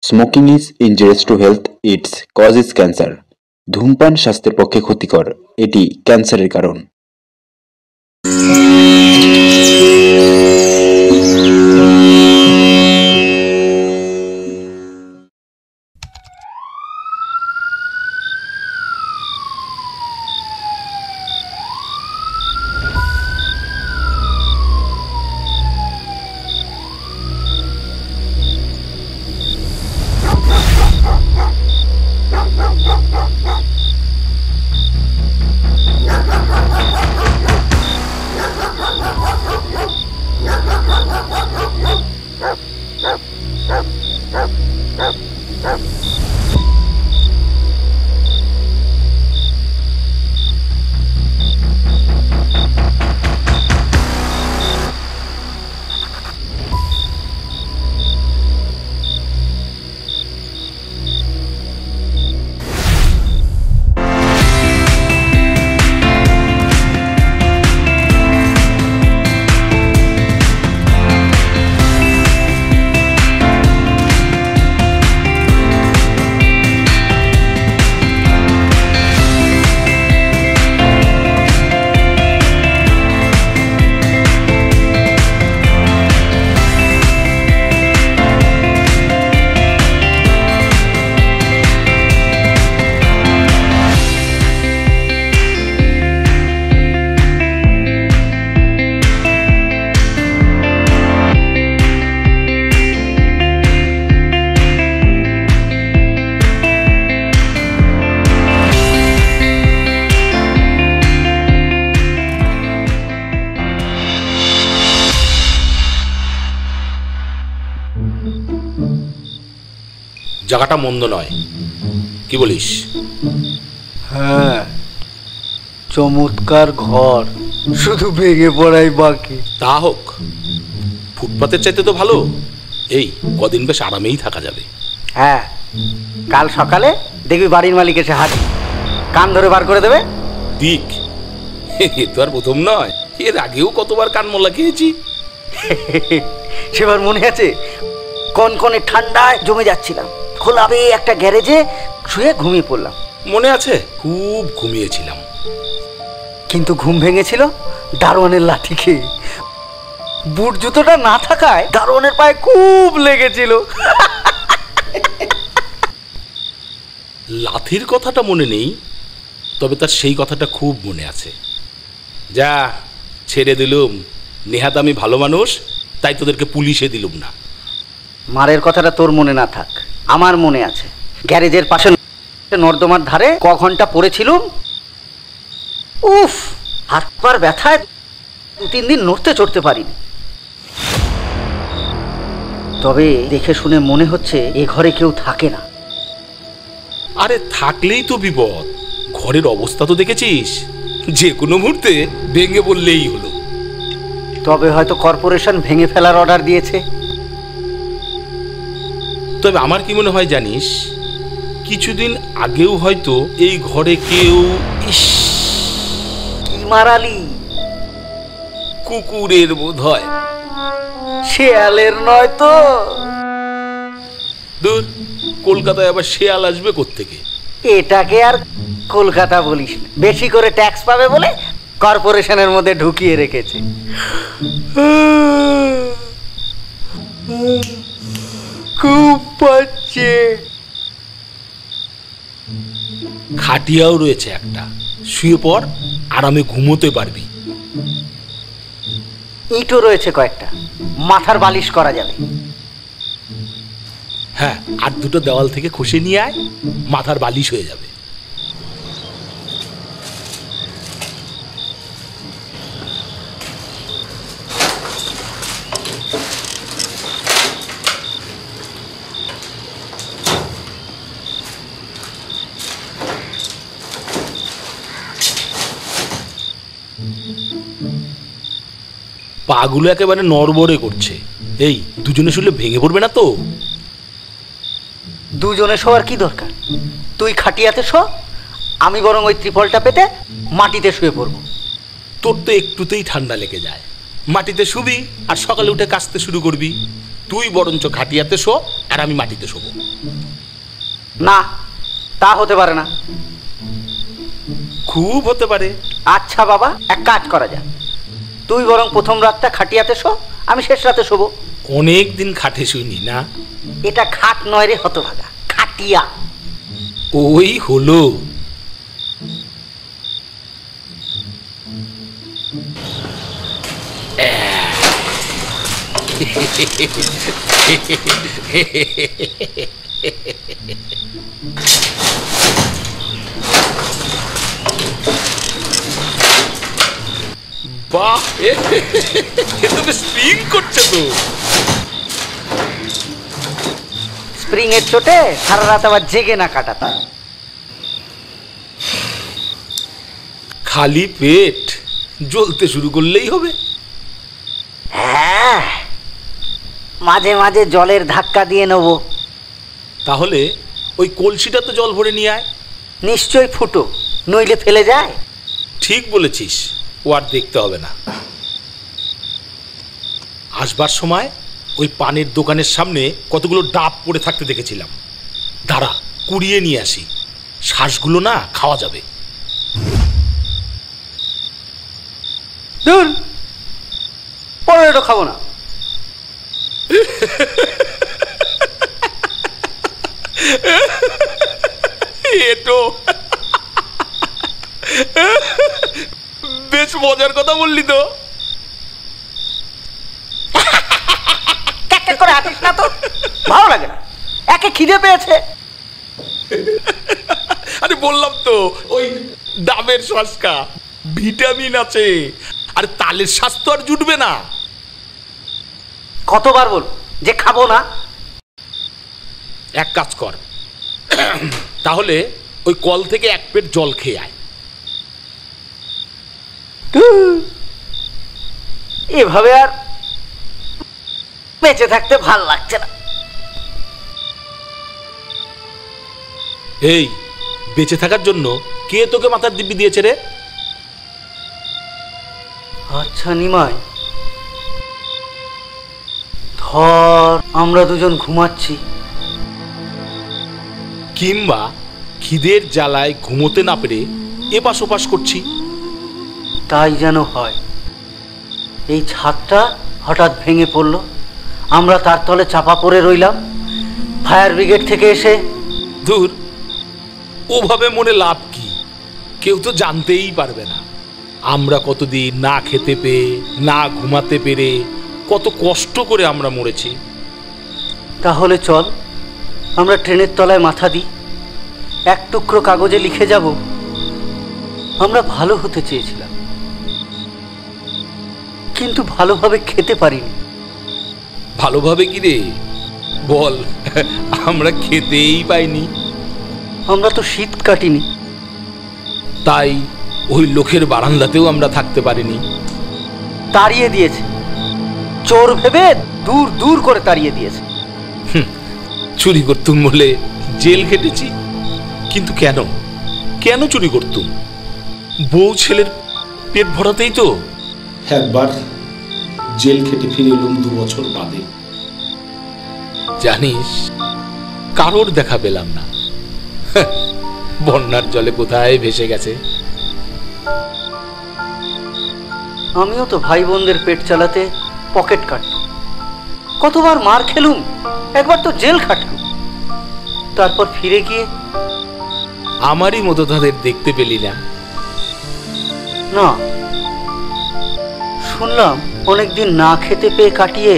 Smoking is injurious to health, its cause is cancer. ধূমপান স্বাস্থ্যের পক্ষে ক্ষতিকর, এটি ক্যান্সারের কারণ। জায়গাটা মন্দ নয়, কি বলিস? হ্যাঁ, চমৎকার ঘর, শুধু ভেঙে পড়াই বাকি। তা হোক, ফুটপাতের চাইতে তো ভালো। এই কদিন বেশ আরামেই থাকা যাবে। হ্যাঁ, কাল সকালে দেখবি বাড়ির মালিক এসে হাজির, কান ধরে বার করে দেবে। দিক, এ তো আর প্রথম নয়, এর আগেও কতবার কান মোল্লা খেয়েছি। সেবার মনে আছে, কনকনে ঠান্ডায় জমে যাচ্ছিলাম, খোলাবে একটা গ্যারেজে শুয়ে ঘুমিয়ে পড়লাম। মনে আছে, খুব ঘুমিয়েছিলাম, কিন্তু ঘুম ভেঙেছিল দারোয়ানের লাঠি খেয়ে। বুট জুতোটা না থাকায় দারোয়ানের পায়ে খুব লেগেছিল। লাথির কথাটা মনে নেই, তবে তার সেই কথাটা খুব মনে আছে। যা ছেড়ে দিলুম, নেহাত আমি ভালো মানুষ, তাই তোদেরকে পুলিশে দিলুম না। মারের কথাটা তোর মনে না থাক, আমার মনে আছে। গ্যারেজের পাশে নর্দমার ধারে ক ঘন্টা পড়েছিলুম। উফ, হাত পার ব্যথায় 2-3 দিন নড়তে চড়তে পারিনি। তবে দেখে শুনে মনে হচ্ছে এ ঘরে কেউ থাকে না। আরে থাকলেই তো বিপদ, ঘরের অবস্থা তো দেখেছিস, যে কোনো মুহূর্তে ভেঙে বললেই হলো। তবে হয়তো কর্পোরেশন ভেঙে ফেলার অর্ডার দিয়েছে। তবে আমার কি মনে হয় জানিস, কিছুদিন আগেও হয়তো এই ঘরে কেউ মারালি কুকুরের বোধ হয়, শেয়ালের নয় তো। দূর, কলকাতায় আবার শেয়াল আসবে কোত্থেকে? এটাকে আর কলকাতা বলিস না, বেশি করে ট্যাক্স পাবে বলে কর্পোরেশনের মধ্যে ঢুকিয়ে রেখেছে। খুব পাচ্ছে। খাটিয়াও রয়েছে একটা, শুয়ে পড়, আরামে ঘুমোতে পারবি। ইটও রয়েছে কয়েকটা, মাথার বালিশ করা যাবে। হ্যাঁ, আর দুটো দেওয়াল থেকে খসে নিয়ে আয়, মাথার বালিশ হয়ে যাবে। পাগুলো একেবারে নড়বড়ে করছে। এই দুজনে শুলে ভেঙে পড়বে না তো? দুজনে শোয়ার কি দরকার? তুই খাটিয়াতে শো, আমি বরং ওই ত্রিপলটা পেতে মাটিতে শুয়ে পড়ব। তোর তো একটুতেই ঠান্ডা লেগে যায়, মাটিতে শুবি আর সকালে উঠে কাচতে শুরু করবি। তুই বরঞ্চ খাটিয়াতে শো আর আমি মাটিতে শোবো। না, তা হতে পারে না। খুব হতে পারে। আচ্ছা বাবা, এক কাজ করা যাক, তুই বরং প্রথম রাতটা খাটিয়াতে শো, আমি শেষ রাতে শোবো। অনেক দিন খাটে শুইনি না। এটা খাট নয় রে হতভাগা, খাটিয়া। ওই হলো। বাহ, তুমি স্প্রিং করছো তো। স্প্রিং এর চোটে সারা রাত আবার জেগে না কাটাতা। খালি পেট জ্বলতে শুরু করলেই হবে। হ্যাঁ, মাঝে মাঝে জলের ধাক্কা দিয়ে নেব। তাহলে ওই কলসিটা তো জল ভরে নিয়ে আয়। নিশ্চয়ই ফুটো, নইলে ফেলে যায়। ঠিক বলেছিস, ও আর দেখতে হবে না। আসবার সময় ওই পানের দোকানের সামনে কতগুলো ডাব পড়ে থাকতে দেখেছিলাম। দাঁড়া, কুড়িয়ে নিয়ে আসি, শ্বাসগুলো না খাওয়া যাবে। ধুর, পরে এটা খাবো না। এটো বেশ মজার কথা বললি তো। করে হাঁটিস না তো, ভালো লাগে না। একে খিদে পেয়েছে। আরে বললাম তো, ওই ডাবের শ্বাসকা ভিটামিন আছে, আর তালের শ্বাস তো আর জুটবে না। কতবার বল যে খাবো না। এক কাজ কর, তাহলে ওই কল থেকে এক পেট জল খেয়ে আয়। এভাবে আর বেঁচে থাকতে ভাল লাগছে না। এই, বেঁচে থাকার জন্য কে তোকে মাথার দিব্যি দিয়েছে রে? আচ্ছা নিমাই, ধর আমরা দুজন ঘুমাচ্ছি, কিংবা খিদের জ্বালায় ঘুমোতে না পেরে এপাশ ওপাশ করছি। তাই যেন হয়। এই ছাদটা হঠাৎ ভেঙে পড়ল, আমরা তার তলে চাপা পড়ে রইলাম। ফায়ার ব্রিগেড থেকে এসে। দূর, ওভাবে মনে লাভ কি? কেউ তো জানতেই পারবে না আমরা কতদিন না খেতে পেয়ে, না ঘুমাতে পেরে, কত কষ্ট করে আমরা মরেছি। তাহলে চল আমরা ট্রেনের তলায় মাথা দিই, এক টুকরো কাগজে লিখে যাব, আমরা ভালো হতে চেয়েছিলাম, কিন্তু ভালোভাবে খেতে পারিনি। ভালোভাবে কি রে বল? আমরা খেতেই পাইনি। আমরা তো শীত কাটিনি। তাই ওই লোকের বারান্দাতেও আমরা থাকতে পারিনি। তাড়িয়ে দিয়েছে, চোর ভেবে দূর দূর করে তাড়িয়ে দিয়েছে। চুরি করতুম বলে জেল খেটেছি, কিন্তু কেন কেন চুরি করতুম? বউ ছেলের পেট ভরাতেই তো। একবার জেল খেটে ফিরে এলুম 2 বছর বাদে। জানিস, কারোর দেখা পেলাম না। বন্যার জলে কোথায় ভেসে গেছে। আমিও তো ভাই বোনদের পেট চালাতে পকেট কাটলুম, কতবার মার খেলুম, একবার তো জেল খাটলুম। তারপর ফিরে গিয়ে আমারই মতো তাদের দেখতে পেলি না। না, শুনলাম অনেকদিন না খেতে পেয়ে কাটিয়ে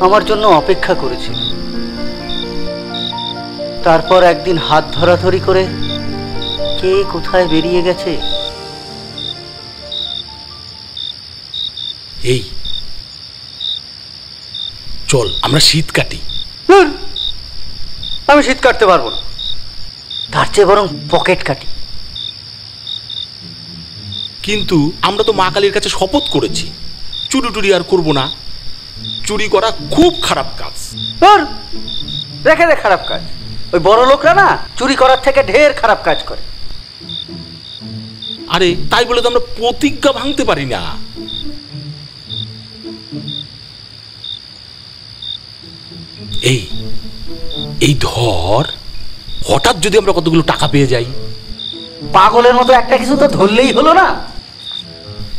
আমার জন্য অপেক্ষা করেছিল। তারপর একদিন হাত ধরাধরি করে কে কোথায় বেরিয়ে গেছে। এই চল আমরা শীত কাটি। আমি শীত কাটতে পারবো না, তার চেয়ে বরং পকেট কাটি। কিন্তু আমরা তো মা কালীর কাছে শপথ করেছি চুরি টুরি আর করবো না। চুরি করা খুব খারাপ কাজ। রেখে দে খারাপ কাজ, ওই বড় লোকরা না চুরি করার থেকে ঢের খারাপ কাজ করে। আরে তাই বলে তো আমরা প্রতিজ্ঞা ভাঙতে পারি না। এই এই ধর, হঠাৎ যদি আমরা কতগুলো টাকা পেয়ে যাই। পাগলের মতো একটা কিছু তো ধরলেই হলো না।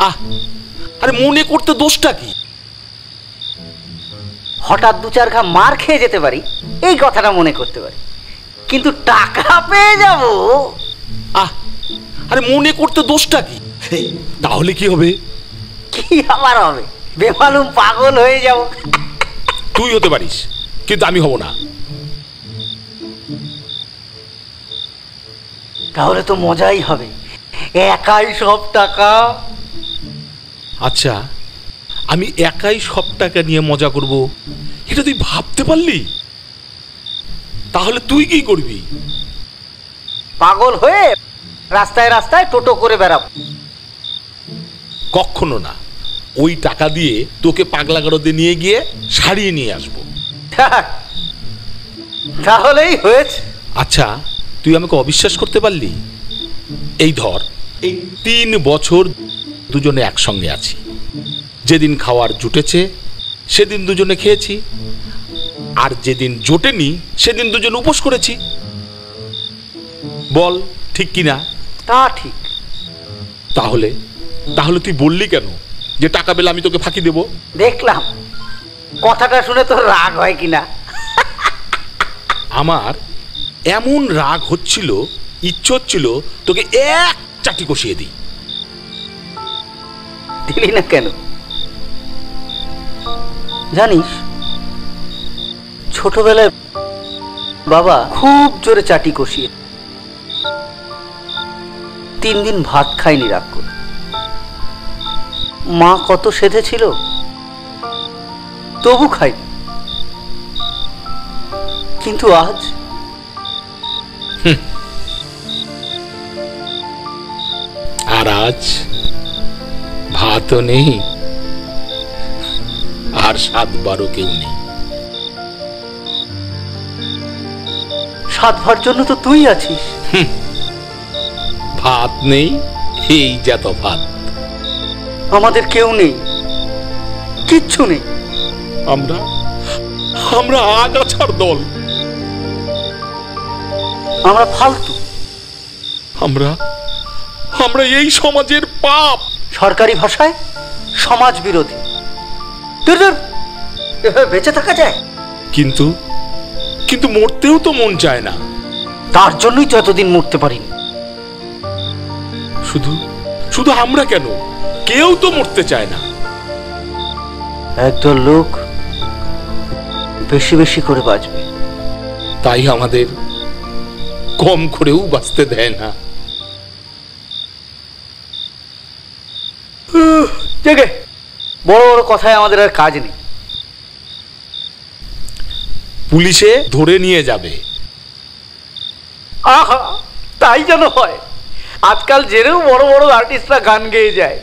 আহ, আরে মনে করতে দোষটা কি? হঠাৎ দু চার ঘা মার খেয়ে যেতে পারি, এই কথাটা মনে করতে পারি, কিন্তু টাকা পেয়ে যাব। আহ, আরে মনে করতে দোষটা কি? তাহলে কি হবে? কি আবার হবে? বেমালুম পাগল হয়ে যাব। তুই হতে পারিস, কিন্তু আমি হব না। তাহলে তো মজাই হবে, একাই সব টাকা। আচ্ছা, আমি একাই সব টাকা নিয়ে মজা করব, এটা তুই ভাবতে পারলি? তাহলে তুই কি করবি? পাগল হয়ে রাস্তায় রাস্তায় টোটো করে বেড়াবো। কখনো না, ওই টাকা দিয়ে তোকে পাগলা গারদে নিয়ে গিয়ে সারিয়ে নিয়ে আসবো। তাহলেই হয়েছে। আচ্ছা, তুই আমাকে অবিশ্বাস করতে পারলি? এই ধর, এই 3 বছর দুজনে একসঙ্গে আছি। যেদিন খাওয়ার জুটেছে সেদিন দুজনে খেয়েছি, আর যেদিন জোটেনি সেদিন দুজন উপোস করেছি। বল ঠিক কিনা? তা ঠিক। তাহলে তাহলে তুই বললি কেন যে টাকা পেলে আমি তোকে ফাঁকি দেব? দেখলাম কথাটা শুনে তোর রাগ হয় কিনা। আমার এমন রাগ হচ্ছিল, ইচ্ছে হচ্ছিল তোকে এক চাটি কষিয়ে দিই। দিলি না কেন? জানিস, ছোটবেলায় বাবা খুব জোরে চাটি কষিয়ে 3 দিন ভাত খায়নি রাগ করে। মা কত সেধেছিল, তবু খাইনি। কিন্তু আজ আর আজ ভাতও নেই, আর 7-12 কেউ নেই। 7 ভার জন্য তো তুই আছিস। ভাত নেই, এই যত ভাত। আমাদের কেউ নেই, কিচ্ছু নেই। আমরা আমরা আগাছার দল। আমরা ফালতু। আমরা আমরা এই সমাজের পাপ। সরকারি ভাষায় সমাজ বিরোধী। দূর দূর, এভাবে বেঁচে থাকা যায়? কিন্তু কিন্তু মরতেও তো মন চায় না। তার জন্যই তো এতদিন মরতে পারিনি। শুধু শুধু আমরা কেন, কেউ তো মরতে চায় না। একদল লোক বেশি বেশি করে বাঁচবে, তাই আমাদের কম করেও বাঁচতে দেয় না। দেখে বড় বড় কথায় আমাদের আর কাজ নেই। পুলিশে ধরে নিয়ে যাবে। আহা, তাই যেন হয়। আজকাল জেনেও বড় বড় আর্টিস্টরা গান গেয়ে যায়।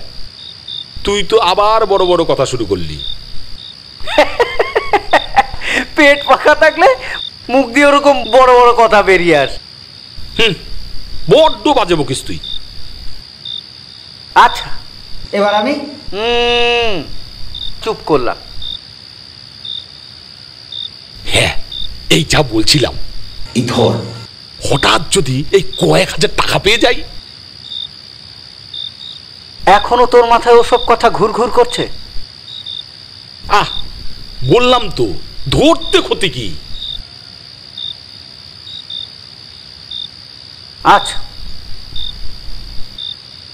তুই তো আবার বড় বড় কথা শুরু করলি। পেট পাকা থাকলে মুখ দিয়ে ওরকম বড় বড় কথা বেরিয়ে আস। বড্ড বাজে বকিস তুই। আচ্ছা, এবার আমি চুপ করলাম। হ্যাঁ, এই যা বলছিলাম, এই ধর, হঠাৎ যদি এই কয়েক হাজার টাকা পেয়ে যাই। এখনো তোর মাথায় ওসব কথা ঘুর ঘুর করছে? আহ, বললাম তো, ধরতে ক্ষতি কি? আচ্ছা,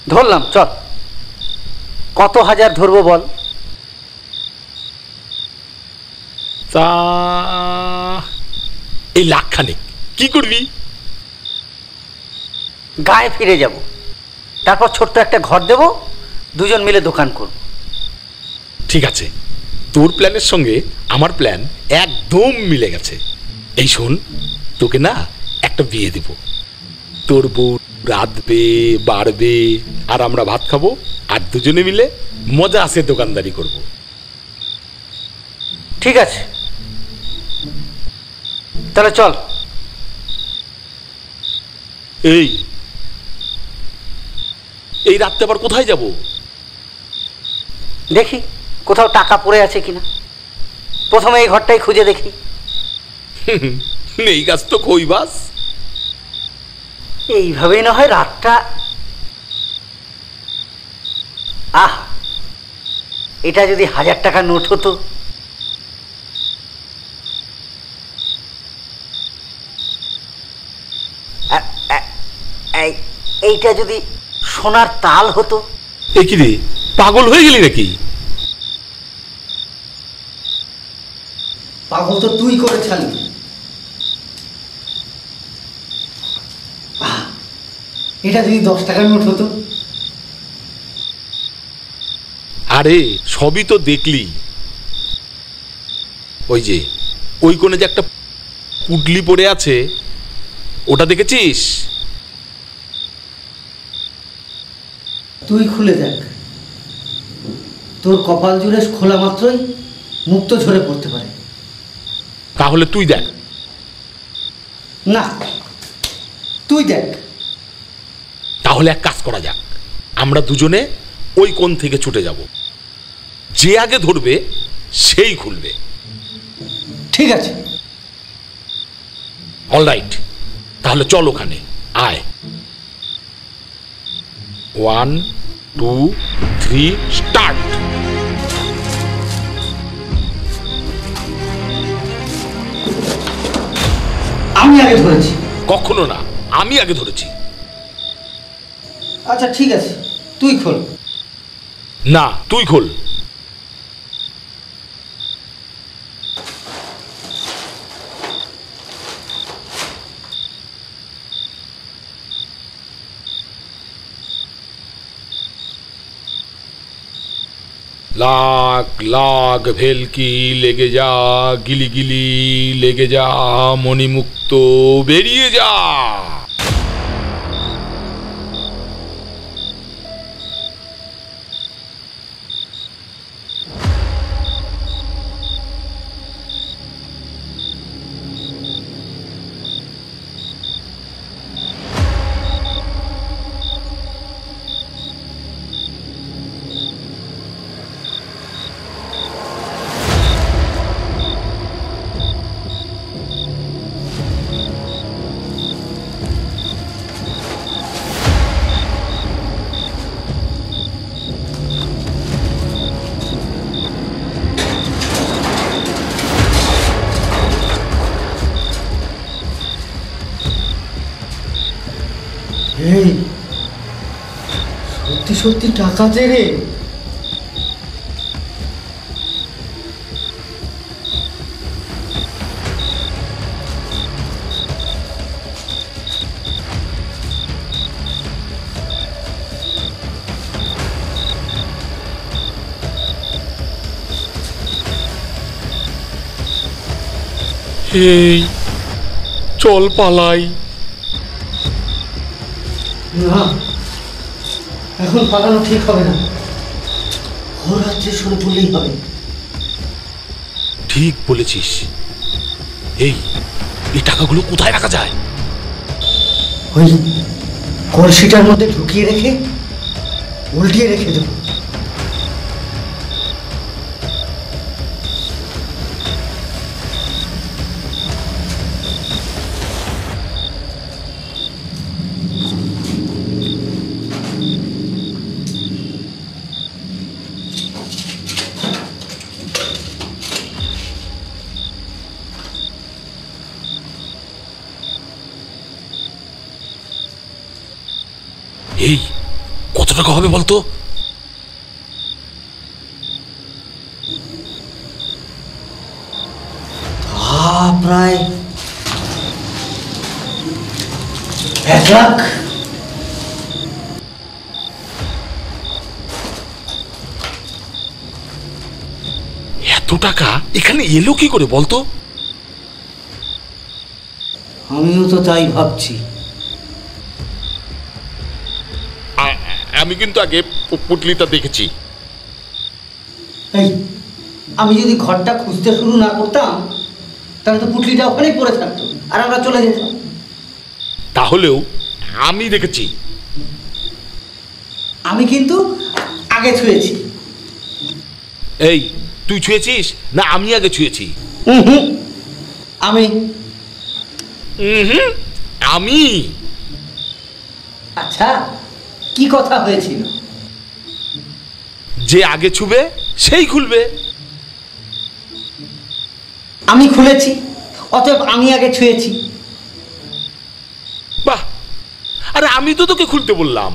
ধরলাম, চল। কত হাজার ধরবো বল? তা এই 1,00,000 খানেক। কি করবি? গায়ে ফিরে যাব, তারপর ছোট্ট একটা ঘর দেব, দুজন মিলে দোকান করব। ঠিক আছে, তোর প্ল্যানের সঙ্গে আমার প্ল্যান একদম মিলে গেছে। এই শোন, তোকে না একটা বিয়ে দেব। তোর বউ রাঁধবে, বাড়বে, আর আমরা ভাত খাবো, আর দুজনে মিলে মজা আছে দোকানদারি করব। ঠিক আছে, তাহলে চল। এই এই রাত্রে আবার কোথায় যাব? দেখি কোথাও টাকা পড়ে আছে কিনা। প্রথমে এই ঘরটাই খুঁজে দেখি। নেই গাছ তো কই বাস। এইভাবেই না হয় রাতটা। আহ, এটা যদি 1000 টাকা নোট হতো। এইটা যদি সোনার তাল হতো। এ কি রে, পাগল হয়ে গেলি নাকি? পাগল তো তুই করে ছাড়লি। এটা যদি 10 টাকার নোট হতো। আরে সবই তো দেখলি, ওই যে ওই কোণে যে একটা পুডলি পড়ে আছে, ওটা দেখেছিস? তুই খুলে দেখ, তোর কপাল জুড়ে খোলা মাত্রই মুক্ত ঝরে পড়তে পারে। তাহলে তুই দেখ। না, তুই দেখ। তাহলে এক কাজ করা যাক, আমরা দুজনে ওই কোণ থেকে ছুটে যাব, যে আগে ধরবে সেই খুলবে। ঠিক আছে। অলরাইট, তাহলে চল ওখানে, আয়। 1 2 3 স্টার্ট। আমি আগে ধরেছি। কখনো না, আমি আগে ধরেছি। আচ্ছা ঠিক আছে, তুই খোল। না, তুই খোল। লাগ লাগ ভেলকি লেগে যা, গিলি গিলি লেগে যা, মণিমুক্ত বেরিয়ে যা। এই সত্যি সত্যি টাকা দে রে। এই চল পালাই। না, এখন পালানো ঠিক হবে না, ওর রাজ্যে সরে পড়লেই হবে। ঠিক বলেছিস। এই টাকাগুলো কোথায় রাখা যায়? ওই কলসিটার মধ্যে ঢুকিয়ে রেখে উল্টিয়ে রেখে দেবো। এই কত টাকা হবে বলতো? প্রায় 1 লাখ। এত টাকা এখানে এলো কি করে বলতো? আমিও তো তাই ভাবছি। আমি কিন্তু আগে পুটলিটা দেখেছি। এই, আমি যদি ঘরটা খুঁজতে শুরু না করতাম তাহলে তো পুটলিটা ওখানেই পড়ে থাকতো আর আমরা চলে যেতাম। তাহলেও আমি দেখেছি। আমি কিন্তু আগে ছুঁয়েছি। এই তুই ছুঁয়েছিস না আমি আগে ছুঁয়েছি? আমি। আমি? আচ্ছা, কি কথা হয়েছিল? যে আগে ছুবে সেই খুলবে। আমি খুলেছি, অতএব আমি আগে ছুঁয়েছি। বাহ, আরে আমি তো তোকে খুলতে বললাম।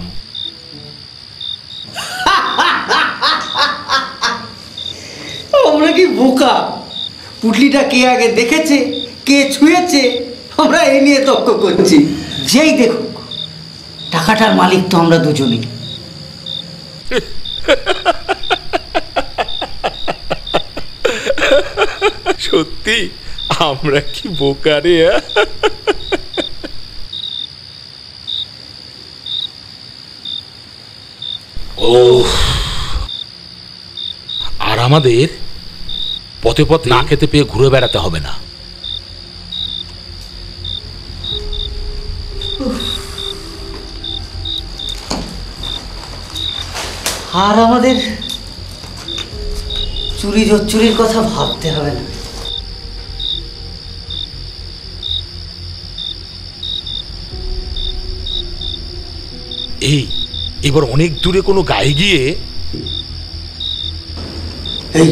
আমরা কি বোকা? পুটলিটা কে আগে দেখেছে, কে ছুঁয়েছে, আমরা এই নিয়ে তর্ক করছি। যেই দেখুক, টাকাটার মালিক তো আমরা দুজনেই। সত্যি আমরা কি বোকা রে? ও, আর আমাদের পথে পথে না খেতে পেয়ে ঘুরে বেড়াতে হবে না। আর আমাদের চুরি জচ্চুরির কথা ভাবতে হবে না। এই এবার অনেক দূরে কোনো গায়ে গিয়ে এই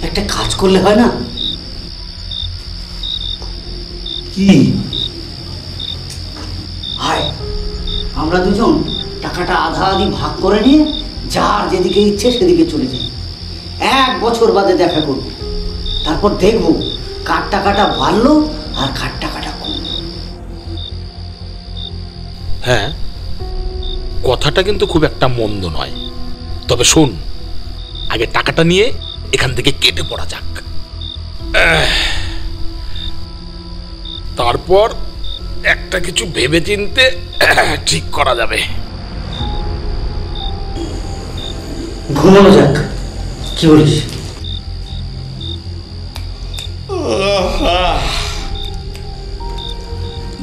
একটা কাজ করলে হয় না? কি? আয়, আমরা দুজন টাকাটা আধা আধি ভাগ করে নিয়ে যার যেদিকে ইচ্ছে সেদিকে চলে যাই। 1 বছর বাদে দেখা করব, তারপর দেখব কার টাকাটা বাড়লো আর কার টাকাটা কমলো। হ্যাঁ, কথাটা কিন্তু খুব একটা মন্দ নয়। তবে শোন, আগে টাকাটা নিয়ে এখান থেকে কেটে পড়া যাক, তারপর একটা কিছু ভেবে চিনতে ঠিক করা যাবে। ঘুমানো যাক, কি বলিস?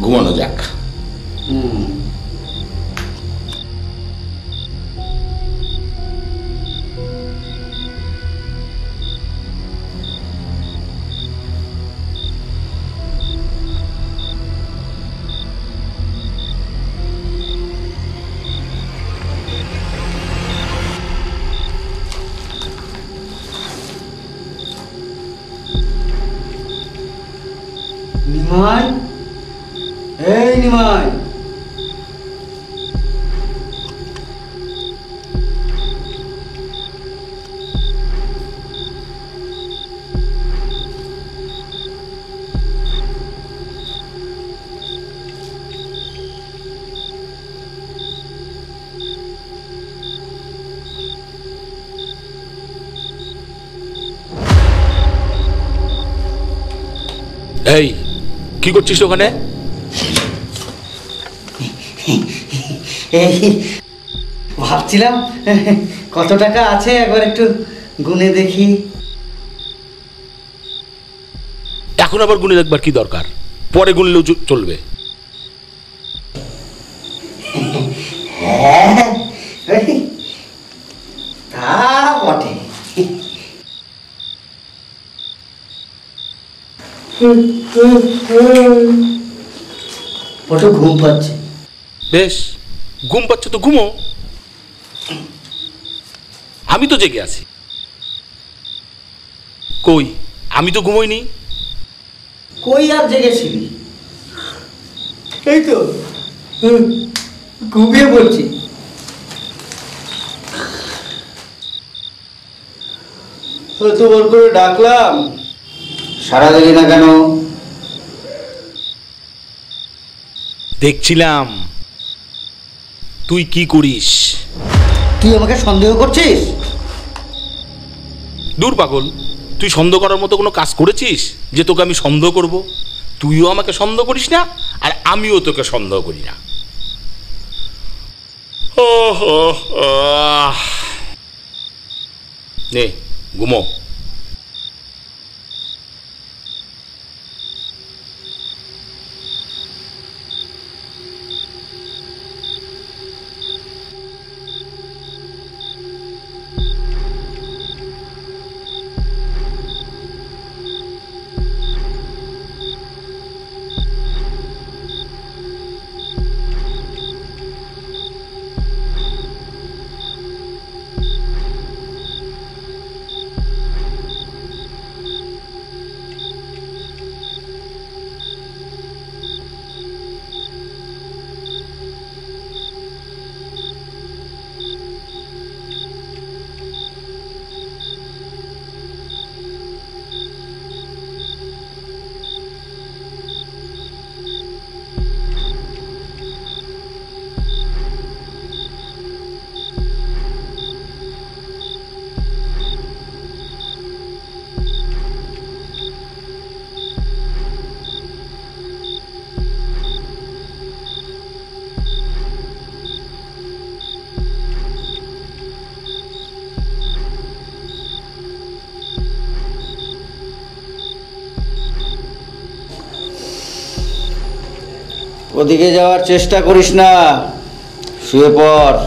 ঘুমানো যাক। নিমাই, এই নিমাই, এই কি করছিস ওখানে? এই ভাবছিলাম কত টাকা আছে একবার একটু গুনে দেখি। এখন আবার গুনে দেখবার কি দরকার? পরে গুনলেও চলবে। হ্যাঁ, তা বটে। বড় ঘুম পাচ্ছে। বেশ, ঘুম পাচ্ছে তো ঘুমো, আমি তো জেগে আছি। কই, আমি তো ঘুমোইনি। কই আর জেগেছিলি? এই তো ঘুমিয়ে পড়ছি। তোমার করে ডাকলাম, সারা দিলি না কেন? দেখছিলাম তুই কি করিস। তুই আমাকে সন্দেহ করছিস? দূর পাগল, তুই সন্দেহ করার মতো কোনো কাজ করেছিস যে তোকে আমি সন্দেহ করব? তুইও আমাকে সন্দেহ করিস না, আর আমিও তোকে সন্দেহ করি না। নে ঘুমো। ওদিকে যাওয়ার চেষ্টা করিস না, শুয়ে পড়।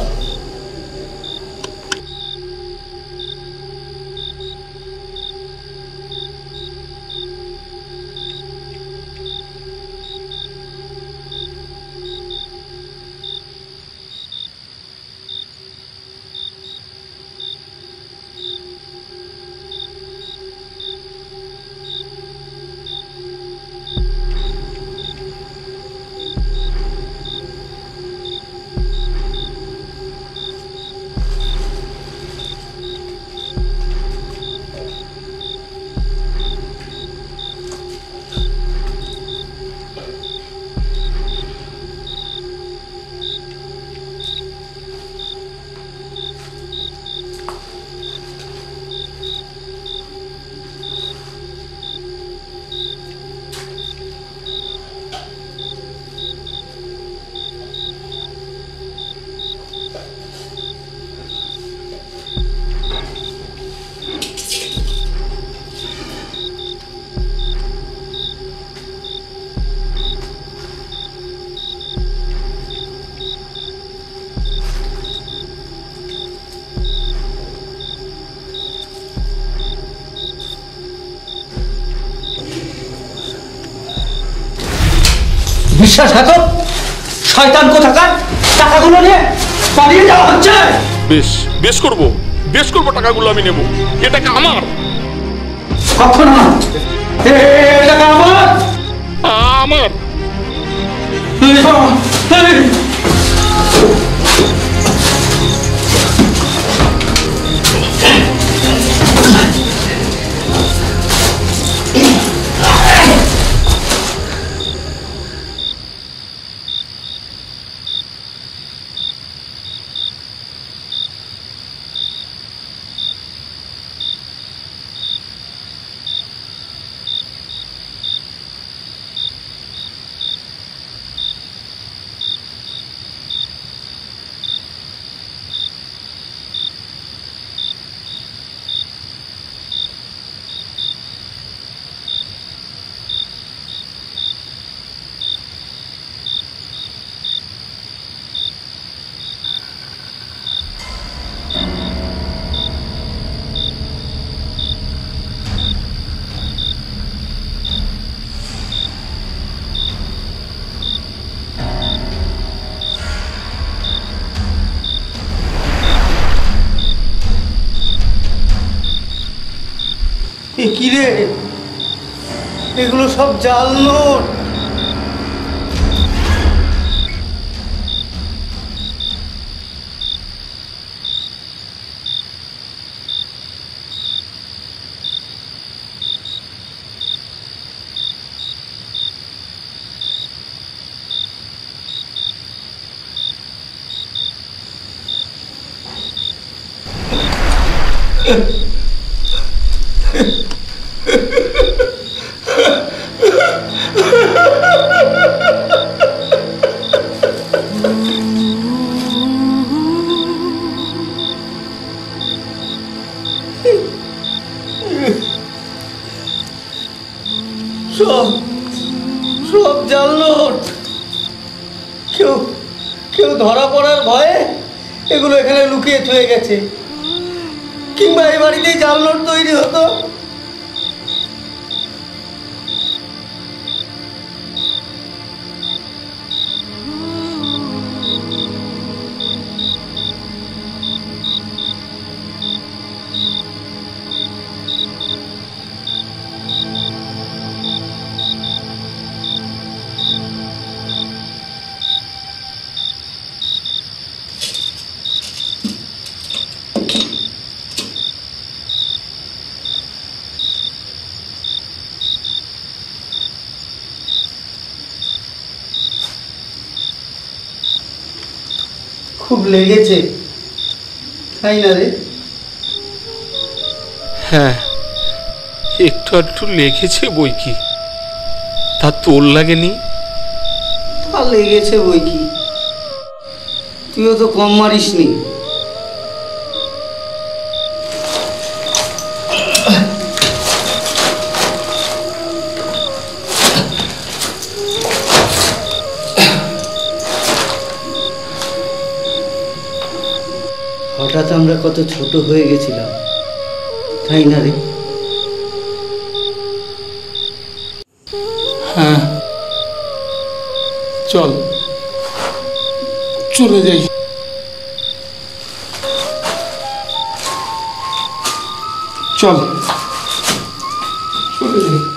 বিশ্বাসঘাতক শয়তান কোথাকার, টাকাগুলো নিয়ে পালিয়ে যাওয়া হচ্ছে। বেশ বেশ করবো, বেশ করবো, টাকাগুলো আমি নেব। এ টাকা আমার। কখন আমার? এ টাকা আমার। আমার কি রে, এগুলো সব জাল নোট। সব সব জাল নোট। কেউ কেউ ধরা পড়ার ভয়ে এগুলো এখানে লুকিয়ে থুয়ে গেছে, কিংবা এই বাড়িতেই জাল নোট তৈরি হতো। খুব লেগেছে, তাই না রে? হ্যাঁ, একটু একটু লেগেছে বই কি, তা তোর লাগেনি? তা লেগেছে বই কি, তুইও তো কম মারিসনি। হঠাৎ আমরা কত ছোট হয়ে গেছিলাম, তাই না রে? হ্যাঁ, চল চলে যাই। চল চলে যাই।